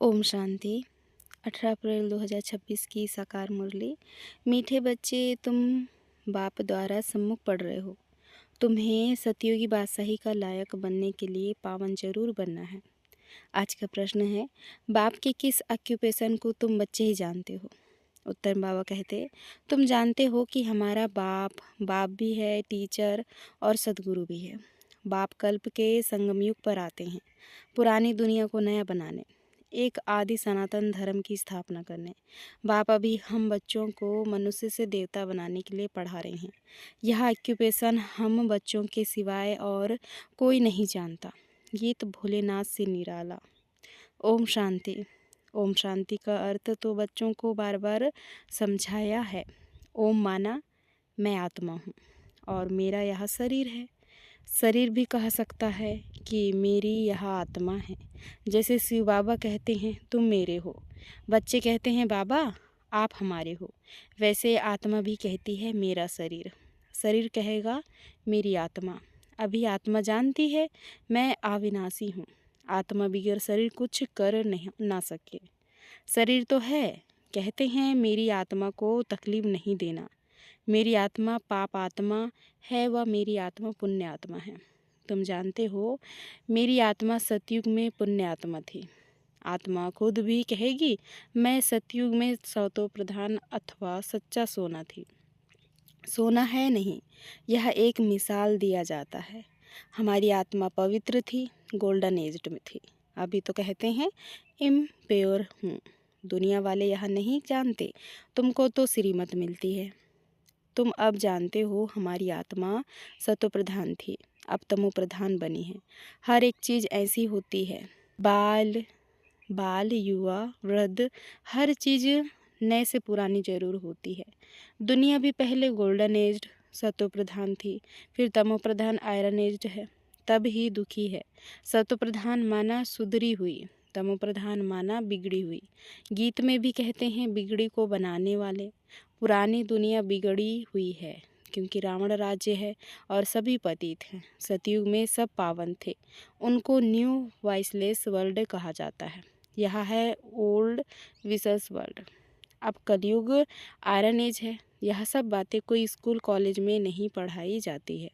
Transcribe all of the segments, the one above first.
ओम शांति। 18 अप्रैल 2026 की साकार मुरली। मीठे बच्चे, तुम बाप द्वारा सम्मुख पढ़ रहे हो। तुम्हें सतयुगी बादशाही का लायक बनने के लिए पावन जरूर बनना है। आज का प्रश्न है, बाप के किस ऑक्यूपेशन को तुम बच्चे ही जानते हो? उत्तर बाबा कहते, तुम जानते हो कि हमारा बाप भी है, टीचर और सदगुरु भी है। बाप कल्प के संगम युग पर आते हैं, पुरानी दुनिया को नया बनाने, एक आदि सनातन धर्म की स्थापना करने। बाप अभी हम बच्चों को मनुष्य से देवता बनाने के लिए पढ़ा रहे हैं। यह ऑक्यूपेशन हम बच्चों के सिवाय और कोई नहीं जानता। गीत भोलेनाथ से निराला। ओम शांति। ओम शांति का अर्थ तो बच्चों को बार बार समझाया है। ओम माना मैं आत्मा हूँ और मेरा यह शरीर है। शरीर भी कह सकता है कि मेरी यह आत्मा है। जैसे शिव बाबा कहते हैं तुम मेरे हो, बच्चे कहते हैं बाबा आप हमारे हो, वैसे आत्मा भी कहती है मेरा शरीर। शरीर कहेगा मेरी आत्मा। अभी आत्मा जानती है मैं अविनाशी हूँ। आत्मा बगैर शरीर कुछ कर नहीं ना सके। शरीर तो है, कहते हैं मेरी आत्मा को तकलीफ नहीं देना। मेरी आत्मा पाप आत्मा है व मेरी आत्मा पुण्य आत्मा है। तुम जानते हो मेरी आत्मा सतयुग में पुण्य आत्मा थी। आत्मा खुद भी कहेगी मैं सतयुग में सतो प्रधान अथवा सच्चा सोना थी। सोना है नहीं, यह एक मिसाल दिया जाता है। हमारी आत्मा पवित्र थी, गोल्डन एज्ड में थी। अभी तो कहते हैं इम्प्योर हूँ। दुनिया वाले यह नहीं जानते, तुमको तो श्रीमत मिलती है। तुम अब जानते हो हमारी आत्मा सतो प्रधान थी, अब तमो प्रधान बनी है। हर एक चीज़ ऐसी होती है, बाल युवा वृद्ध, हर चीज़ नए से पुरानी जरूर होती है। दुनिया भी पहले गोल्डन एज्ड सतो प्रधान थी, फिर तमो प्रधान आयरन एज्ड है, तब ही दुखी है। सतो प्रधान माना सुधरी हुई, तमो प्रधान माना बिगड़ी हुई। गीत में भी कहते हैं बिगड़ी को बनाने वाले। पुरानी दुनिया बिगड़ी हुई है क्योंकि रावण राज्य है और सभी पतित हैं। सतयुग में सब पावन थे, उनको न्यू वॉइसलेस वर्ल्ड कहा जाता है। यह है ओल्ड विशेष वर्ल्ड। अब कलयुग आयरन एज है। यह सब बातें कोई स्कूल कॉलेज में नहीं पढ़ाई जाती है,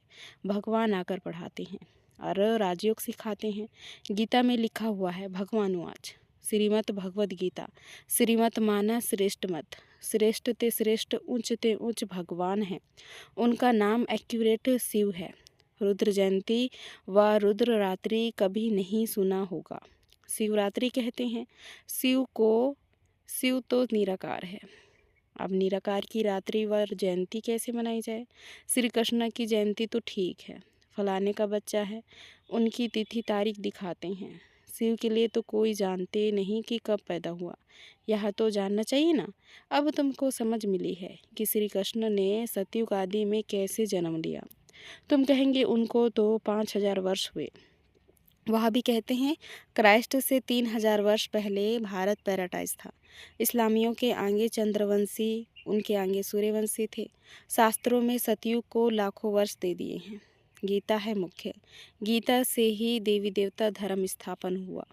भगवान आकर पढ़ाते हैं और राजयोग सिखाते हैं। गीता में लिखा हुआ है, भगवानुवाच श्रीमद् भगवद गीता। श्रीमत माना श्रेष्ठ मत, श्रेष्ठ ते श्रेष्ठ उच्च ते उच्च भगवान है। उनका नाम एक्यूरेट शिव है। रुद्र जयंती व रुद्र रात्रि कभी नहीं सुना होगा। शिवरात्रि कहते हैं। शिव तो निराकार है। अब निराकार की रात्रि व जयंती कैसे मनाई जाए? श्री कृष्ण की जयंती तो ठीक है, फलाने का बच्चा है, उनकी तिथि तारीख दिखाते हैं। शिव के लिए तो कोई जानते नहीं कि कब पैदा हुआ, यह तो जानना चाहिए ना। अब तुमको समझ मिली है कि श्री कृष्ण ने सतयुग आदि में कैसे जन्म लिया। तुम कहेंगे उनको तो 5000 वर्ष हुए। वह भी कहते हैं क्राइस्ट से 3000 वर्ष पहले भारत पैराडाइज था। इस्लामियों के आगे चंद्रवंशी, उनके आगे सूर्यवंशी थे। शास्त्रों में सतयुग को लाखों वर्ष दे दिए हैं। गीता है मुख्य, गीता से ही देवी देवता धर्म स्थापन हुआ।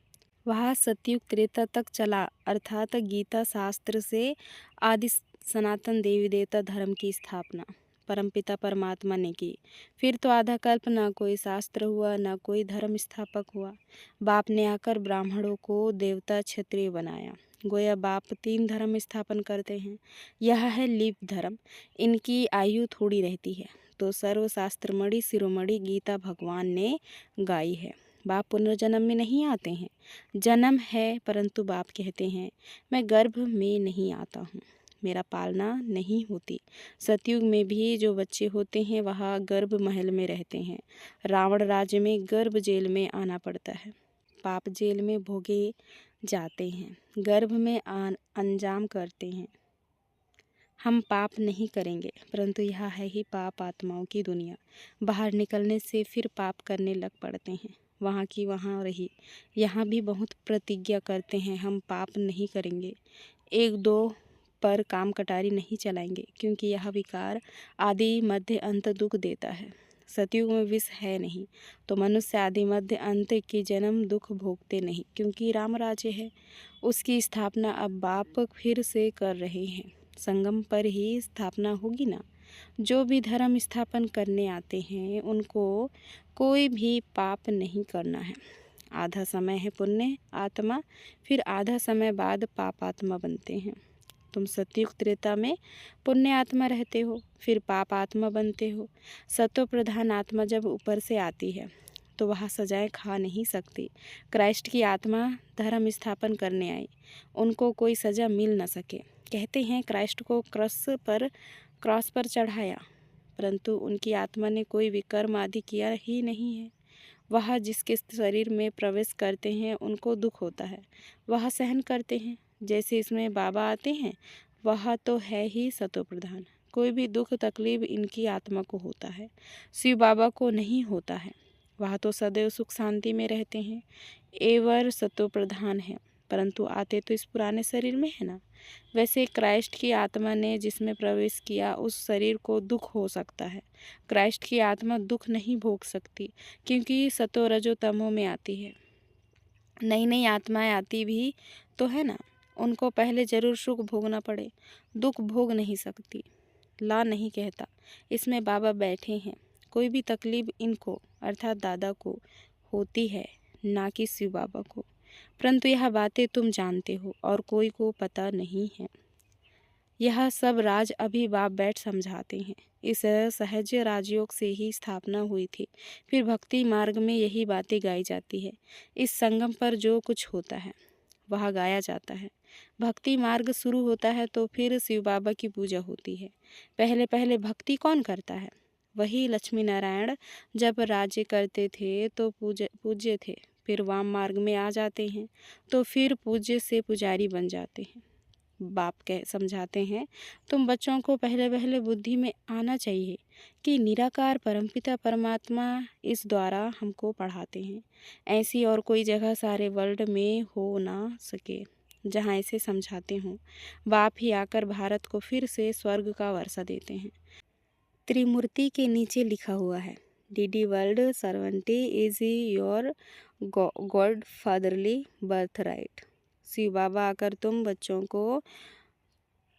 वह सतयुग त्रेता तक चला, अर्थात गीता शास्त्र से आदि सनातन देवी देवता धर्म की स्थापना परमपिता परमात्मा ने की। फिर तो आधा कल्प ना कोई शास्त्र हुआ, ना कोई धर्म स्थापक हुआ। बाप ने आकर ब्राह्मणों को देवता क्षत्रिय बनाया। गोया बाप 3 धर्म स्थापन करते हैं। यह है लिप धर्म, इनकी आयु थोड़ी रहती है। तो सर्वशास्त्रमणि शिरोमणि गीता भगवान ने गाई है। बाप पुनर्जन्म में नहीं आते हैं। जन्म है, परंतु बाप कहते हैं मैं गर्भ में नहीं आता हूँ, मेरा पालना नहीं होती। सतयुग में भी जो बच्चे होते हैं वह गर्भ महल में रहते हैं। रावण राज्य में गर्भ जेल में आना पड़ता है। पाप जेल में भोगे जाते हैं, गर्भ में अंजाम करते हैं। हम पाप नहीं करेंगे, परंतु यह है ही पाप आत्माओं की दुनिया। बाहर निकलने से फिर पाप करने लग पड़ते हैं। वहाँ की वहाँ रही। यहाँ भी बहुत प्रतिज्ञा करते हैं हम पाप नहीं करेंगे, 1-2 पर काम कटारी नहीं चलाएंगे, क्योंकि यह विकार आदि मध्य अंत दुख देता है। सतयुग में विष है नहीं, तो मनुष्य आदि मध्य अंत के जन्म दुख भोगते नहीं, क्योंकि राम राज्य है। उसकी स्थापना अब बाप फिर से कर रहे हैं। संगम पर ही स्थापना होगी ना। जो भी धर्म स्थापन करने आते हैं उनको कोई भी पाप नहीं करना है। आधा समय है पुण्य आत्मा, फिर आधा समय बाद पाप आत्मा बनते हैं। तुम सतयुग त्रेता में पुण्य आत्मा रहते हो, फिर पाप आत्मा बनते हो। सत्व प्रधान आत्मा जब ऊपर से आती है तो वह सजाएं खा नहीं सकती। क्राइस्ट की आत्मा धर्म स्थापन करने आई, उनको कोई सज़ा मिल न सके। कहते हैं क्राइस्ट को क्रॉस पर चढ़ाया, परंतु उनकी आत्मा ने कोई विकर्म आदि किया ही नहीं है। वह जिसके शरीर में प्रवेश करते हैं उनको दुख होता है, वह सहन करते हैं। जैसे इसमें बाबा आते हैं, वह तो है ही सतो प्रधान। कोई भी दुख तकलीफ इनकी आत्मा को होता है, शिव बाबा को नहीं होता है। वह तो सदैव सुख शांति में रहते हैं, एवर सतो प्रधान है, परंतु आते तो इस पुराने शरीर में है ना। वैसे क्राइस्ट की आत्मा ने जिसमें प्रवेश किया उस शरीर को दुख हो सकता है। क्राइस्ट की आत्मा दुख नहीं भोग सकती, क्योंकि सतो रजो तमो में आती है। नई नई आत्माएं आती भी तो है ना, उनको पहले जरूर सुख भोगना पड़े, दुख भोग नहीं सकती। ला नहीं कहता, इसमें बाबा बैठे हैं। कोई भी तकलीफ इनको अर्थात दादा को होती है, ना कि शिव बाबा को। परंतु यह बातें तुम जानते हो और कोई को पता नहीं है। यह सब राज अभी बाप बैठ समझाते हैं। इस सहज राजयोग से ही स्थापना हुई थी। फिर भक्ति मार्ग में यही बातें गाई जाती है। इस संगम पर जो कुछ होता है वह गाया जाता है। भक्ति मार्ग शुरू होता है तो फिर शिव बाबा की पूजा होती है। पहले पहले भक्ति कौन करता है? वही लक्ष्मी नारायण जब राज्य करते थे तो पूज्य थे, फिर वाम मार्ग में आ जाते हैं तो फिर पूज्य से पुजारी बन जाते हैं। बाप कह समझाते हैं, तुम बच्चों को पहले पहले बुद्धि में आना चाहिए कि निराकार परमपिता परमात्मा इस द्वारा हमको पढ़ाते हैं। ऐसी और कोई जगह सारे वर्ल्ड में हो ना सके जहाँ ऐसे समझाते हों। बाप ही आकर भारत को फिर से स्वर्ग का वर्षा देते हैं। त्रिमूर्ति के नीचे लिखा हुआ है, डीडी world servant is your God fatherly birthright. Shiv Baba आकर तुम बच्चों को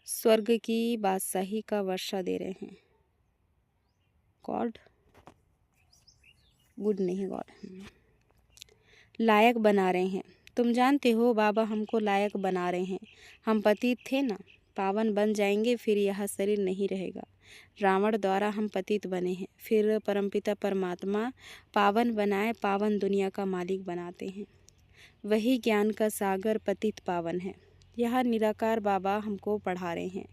स्वर्ग की बादशाही का वर्षा दे रहे हैं। गॉड गुड नहीं, गॉड लायक बना रहे हैं। तुम जानते हो बाबा हमको लायक बना रहे हैं। हम पतित थे ना, पावन बन जाएंगे, फिर यह शरीर नहीं रहेगा। रावण द्वारा हम पतित बने हैं, फिर परमपिता परमात्मा पावन बनाए, पावन दुनिया का मालिक बनाते हैं। वही ज्ञान का सागर पतित पावन है। यह निराकार बाबा हमको पढ़ा रहे हैं।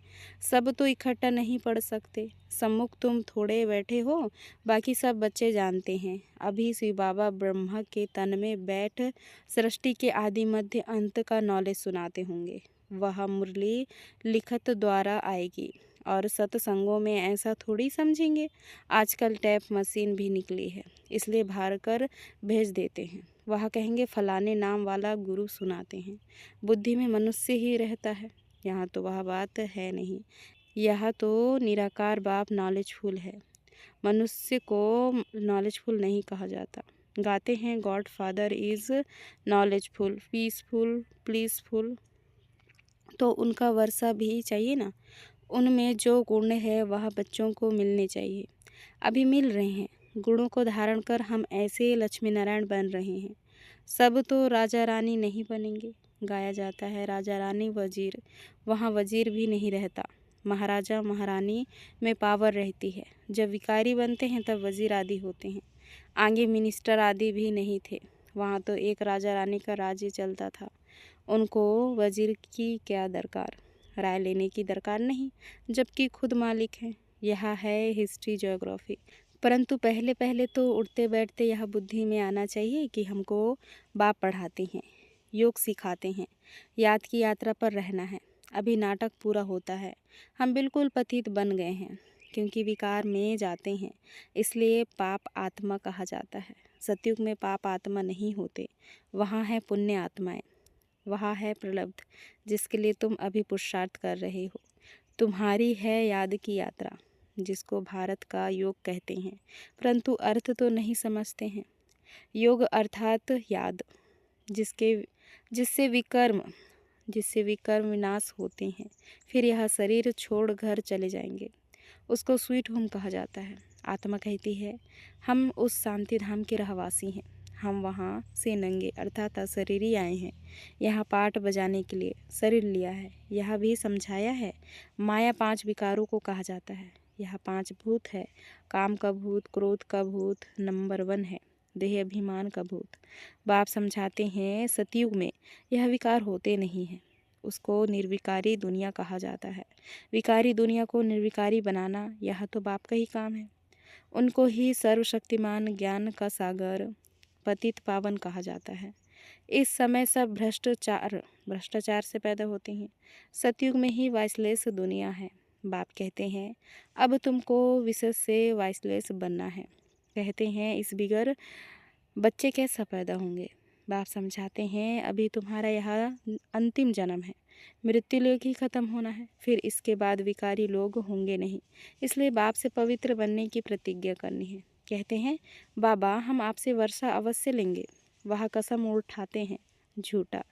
सब तो इकट्ठा नहीं पढ़ सकते। सम्मुख तुम थोड़े बैठे हो, बाकी सब बच्चे जानते हैं। अभी शिव बाबा ब्रह्मा के तन में बैठ सृष्टि के आदि मध्य अंत का नॉलेज सुनाते होंगे। वह मुरली लिखत द्वारा आएगी और सत्संगों में ऐसा थोड़ी समझेंगे। आजकल टैप मशीन भी निकली है, इसलिए भर कर भेज देते हैं। वह कहेंगे फलाने नाम वाला गुरु सुनाते हैं। बुद्धि में मनुष्य ही रहता है, यहाँ तो वह बात है नहीं। यह तो निराकार बाप नॉलेजफुल है, मनुष्य को नॉलेजफुल नहीं कहा जाता। गाते हैं God father is knowledgeful, peaceful, blissful, तो उनका वर्षा भी चाहिए ना। उनमें जो गुण है वह बच्चों को मिलने चाहिए। अभी मिल रहे हैं। गुणों को धारण कर हम ऐसे लक्ष्मी नारायण बन रहे हैं। सब तो राजा रानी नहीं बनेंगे। गाया जाता है राजा रानी वजीर, वहाँ वजीर भी नहीं रहता। महाराजा महारानी में पावर रहती है। जब विकारी बनते हैं तब वजीर आदि होते हैं। आगे मिनिस्टर आदि भी नहीं थे, वहाँ तो एक राजा रानी का राज्य चलता था। उनको वजीर की क्या दरकार, राय लेने की दरकार नहीं, जबकि खुद मालिक हैं। यह है हिस्ट्री ज्योग्राफी। परंतु पहले पहले तो उठते बैठते यह बुद्धि में आना चाहिए कि हमको बाप पढ़ाते हैं, योग सिखाते हैं, याद की यात्रा पर रहना है। अभी नाटक पूरा होता है। हम बिल्कुल पतित बन गए हैं, क्योंकि विकार में जाते हैं, इसलिए पाप आत्मा कहा जाता है। सतयुग में पाप आत्मा नहीं होते, वहाँ है पुण्य आत्माएं, वहाँ है प्रलब्ध, जिसके लिए तुम अभी पुरुषार्थ कर रहे हो। तुम्हारी है याद की यात्रा। जिसको भारत का योग कहते हैं, परंतु अर्थ तो नहीं समझते हैं। योग अर्थात याद, जिसके जिससे विकर्म विनाश होते हैं, फिर यह शरीर छोड़ घर चले जाएंगे, उसको स्वीट होम कहा जाता है। आत्मा कहती है, हम उस शांति धाम के रहवासी हैं, हम वहाँ से नंगे अर्थात अशरीरी आए हैं, यहाँ पाठ बजाने के लिए शरीर लिया है। यह भी समझाया है, माया 5 विकारों को कहा जाता है। यह 5 भूत है, काम का भूत, क्रोध का भूत नंबर 1 है, देह अभिमान का भूत। बाप समझाते हैं, सतयुग में यह विकार होते नहीं हैं, उसको निर्विकारी दुनिया कहा जाता है। विकारी दुनिया को निर्विकारी बनाना यह तो बाप का ही काम है। उनको ही सर्वशक्तिमान, ज्ञान का सागर, पतित पावन कहा जाता है। इस समय सब भ्रष्टाचार से पैदा होते हैं। सतयुग में ही वाइसलेस दुनिया है। बाप कहते हैं, अब तुमको विशेष से वाइसलेस बनना है। कहते हैं, इस बिगर बच्चे कैसा पैदा होंगे। बाप समझाते हैं, अभी तुम्हारा यह अंतिम जन्म है, मृत्यु लोग ही खत्म होना है, फिर इसके बाद विकारी लोग होंगे नहीं। इसलिए बाप से पवित्र बनने की प्रतिज्ञा करनी है। कहते हैं, बाबा हम आपसे वर्षा अवश्य लेंगे। वह कसम उठाते हैं, झूठा।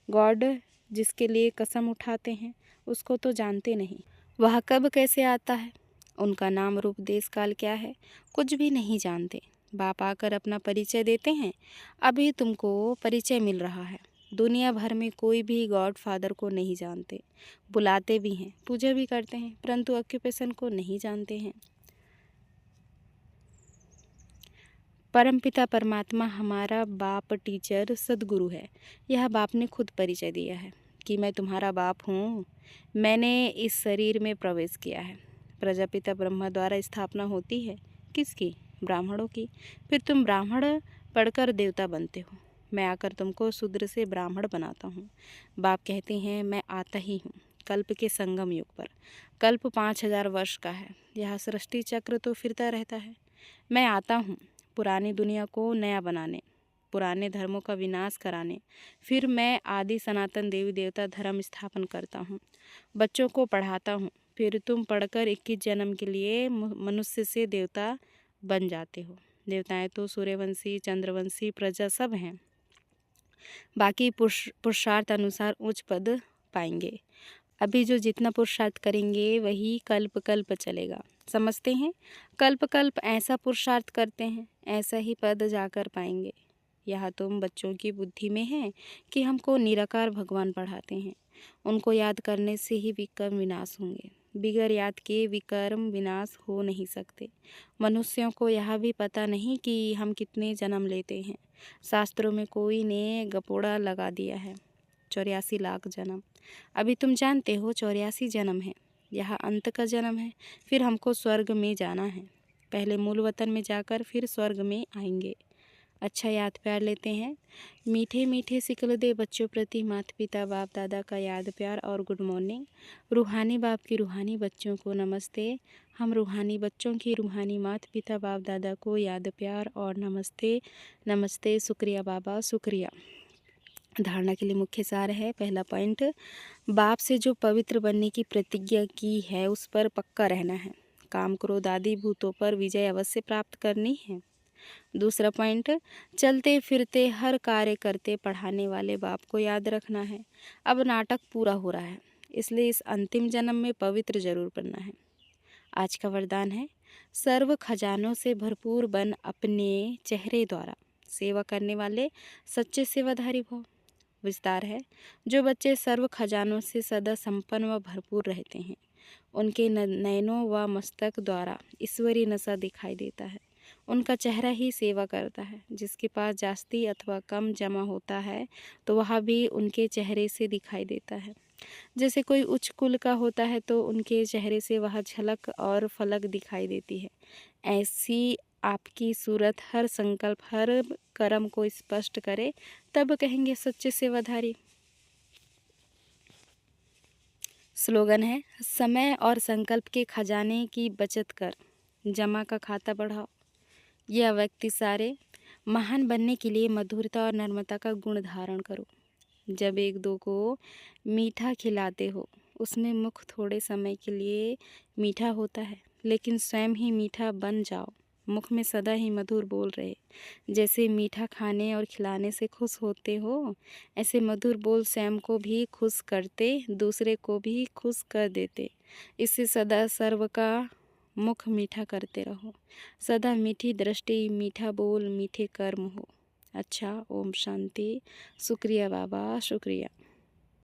गॉड जिसके लिए कसम उठाते हैं, उसको तो जानते नहीं, वह कब कैसे आता है, उनका नाम रूप देश काल क्या है, कुछ भी नहीं जानते। बाप आकर अपना परिचय देते हैं, अभी तुमको परिचय मिल रहा है। दुनिया भर में कोई भी गॉड फादर को नहीं जानते, बुलाते भी हैं, पूजा भी करते हैं, परंतु ऑक्यूपेशन को नहीं जानते हैं। परमपिता परमात्मा हमारा बाप टीचर सदगुरु है। यह बाप ने खुद परिचय दिया है कि मैं तुम्हारा बाप हूँ। मैंने इस शरीर में प्रवेश किया है। प्रजापिता ब्रह्मा द्वारा स्थापना होती है, किसकी? ब्राह्मणों की। फिर तुम ब्राह्मण पढ़कर देवता बनते हो। मैं आकर तुमको शूद्र से ब्राह्मण बनाता हूँ। बाप कहते हैं, मैं आता ही हूँ कल्प के संगम युग पर। कल्प 5000 वर्ष का है। यह सृष्टि चक्र तो फिरता रहता है। मैं आता हूँ पुरानी दुनिया को नया बनाने, पुराने धर्मों का विनाश कराने। फिर मैं आदि सनातन देवी देवता धर्म स्थापन करता हूँ, बच्चों को पढ़ाता हूँ। फिर तुम पढ़कर 21 जन्म के लिए मनुष्य से देवता बन जाते हो। देवताएं तो सूर्यवंशी, चंद्रवंशी, प्रजा सब हैं। बाकी पुरुषार्थ अनुसार उच्च पद पाएंगे। अभी जो जितना पुरुषार्थ करेंगे वही कल्प कल्प चलेगा। समझते हैं? कल्प कल्प ऐसा पुरुषार्थ करते हैं, ऐसा ही पद जाकर पाएंगे। यह तुम बच्चों की बुद्धि में है कि हमको निराकार भगवान पढ़ाते हैं। उनको याद करने से ही विकर्म विनाश होंगे। बिगर याद के विकर्म विनाश हो नहीं सकते। मनुष्यों को यह भी पता नहीं कि हम कितने जन्म लेते हैं। शास्त्रों में कोई ने गपोड़ा लगा दिया है, 84 लाख जन्म। अभी तुम जानते हो 84 जन्म है, यह अंत का जन्म है। फिर हमको स्वर्ग में जाना है। पहले मूल वतन में जाकर फिर स्वर्ग में आएंगे। अच्छा याद प्यार लेते हैं। मीठे मीठे सिकल दे बच्चों प्रति माता पिता बाप दादा का याद प्यार और गुड मॉर्निंग। रूहानी बाप की रूहानी बच्चों को नमस्ते। हम रूहानी बच्चों की रूहानी माता पिता बाप दादा को याद प्यार और नमस्ते। नमस्ते, शुक्रिया बाबा, शुक्रिया। धारणा के लिए मुख्य सार है। पहला पॉइंट, बाप से जो पवित्र बनने की प्रतिज्ञा की है उस पर पक्का रहना है। काम क्रोध आदि भूतों पर विजय अवश्य प्राप्त करनी है। दूसरा पॉइंट, चलते फिरते हर कार्य करते पढ़ाने वाले बाप को याद रखना है। अब नाटक पूरा हो रहा है, इसलिए इस अंतिम जन्म में पवित्र जरूर बनना है। आज का वरदान है, सर्व खजानों से भरपूर बन अपने चेहरे द्वारा सेवा करने वाले सच्चे सेवाधारी भव। विस्तार है, जो बच्चे सर्व खजानों से सदा संपन्न व भरपूर रहते हैं, उनके नयनों व मस्तक द्वारा ईश्वरीय नशा दिखाई देता है। उनका चेहरा ही सेवा करता है। जिसके पास जास्ती अथवा कम जमा होता है तो वह भी उनके चेहरे से दिखाई देता है। जैसे कोई उच्च कुल का होता है तो उनके चेहरे से वह झलक और फलक दिखाई देती है। ऐसी आपकी सूरत हर संकल्प हर कर्म को स्पष्ट करे, तब कहेंगे सच्चे सेवाधारी। स्लोगन है, समय और संकल्प के खजाने की बचत कर, जमा का खाता बढ़ाओ। यह व्यक्ति सारे महान बनने के लिए मधुरता और नम्रता का गुण धारण करो। जब एक दो को मीठा खिलाते हो, उसमें मुख थोड़े समय के लिए मीठा होता है, लेकिन स्वयं ही मीठा बन जाओ। मुख में सदा ही मधुर बोल रहे। जैसे मीठा खाने और खिलाने से खुश होते हो, ऐसे मधुर बोल स्वयं को भी खुश करते, दूसरे को भी खुश कर देते। इससे सदा सर्व का मुख मीठा करते रहो। सदा मीठी दृष्टि, मीठा बोल, मीठे कर्म हो। अच्छा, ओम शांति। शुक्रिया बाबा, शुक्रिया।